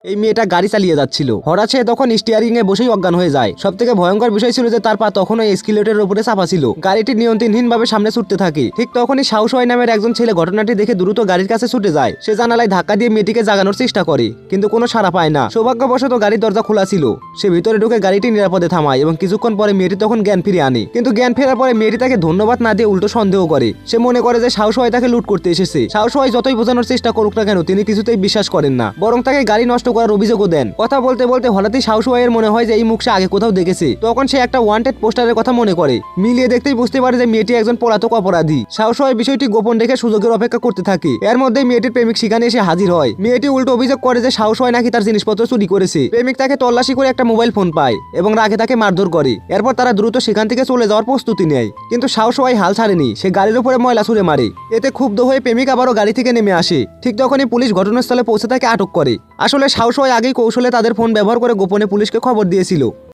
এই মেয়েটা গাড়ি চালিয়ে যাচ্ছিল, হঠাৎ সে তখন স্টিয়ারিং এ বসেই অজ্ঞান হয়ে যায়। সব থেকে ভয়ঙ্কর বিষয় ছিল যে তার পা তখনও এসকিলেটরের উপরে চাপা ছিল। গাড়িটি নিয়ন্ত্রণহীন ভাবে সামনে ছুটতে থাকে। ঠিক তখনই সাহসওয়াই নামের একজন ছেলে ঘটনাটি দেখে দ্রুত গাড়ির কাছে ছুটে যায়। সে জানালায় ধাক্কা দিয়ে মেয়েটিকে জাগানোর চেষ্টা করে, কিন্তু কোনো সাড়া পায় না। সৌভাগ্যবশত গাড়ির দরজা খোলা ছিল। সে ভিতরে ঢুকে গাড়িটি নিরাপদে থামায় এবং কিছুক্ষণ পরে মেয়েটি তখন জ্ঞান ফিরে আনে। কিন্তু জ্ঞান ফেরার পরে মেয়েটি তাকে ধন্যবাদ না দিয়ে উল্টো সন্দেহ করে। সে মনে করে যে সাহসওয়াই তাকে লুট করতে এসেছে। সাহসওয়াই যতই বোঝানোর চেষ্টা করুক না কেন তিনি কিছুতেই বিশ্বাস করেন না, বরং তাকে গাড়ি নষ্ট করার অভিযোগও দেন। কথা বলতে বলতে হঠাৎই সাহসওয়াইয়ের মনে হয় যে এই মুখ সে আগে কোথাও দেখেছে। তখন সে একটা ওয়ান্টেড পোস্টারের কথা মনে করে। মিলিয়ে দেখতেই বুঝতে পারে যে মেয়েটি একজন পলাতক অপরাধী। সাহসওয়াই বিষয়টি গোপন রেখে সুযোগের অপেক্ষা করতে থাকে। এর মধ্যে মেয়েটির প্রেমিক সেখানে এসে হাজির হয়। মেয়েটি উল্টো অভিযোগ করে যে সাহসওয়াই নাকি তার জিনিসপত্র চুরি করেছে। প্রেমিক তাকে তল্লাশি করে একটা মোবাইল ফোন পায় এবং রাগে তাকে মারধর করে। এরপর তারা দ্রুত সেখান থেকে চলে যাওয়ার প্রস্তুতি নেয়, কিন্তু সাহসওয়াই হাল ছাড়েনি। সে গাড়ির উপরে ময়লা ছুঁড়ে মারে। এতে ক্ষুব্ধ হয়ে প্রেমিক আবারও গাড়ি থেকে নেমে আসে। ঠিক তখনই পুলিশ ঘটনাস্থলে পৌঁছে তাকে আটক করে। আসলে সাহসওয়াই আগেই কৌশলে তাদের ফোন ব্যবহার করে গোপনে পুলিশকে খবর দিয়েছিল।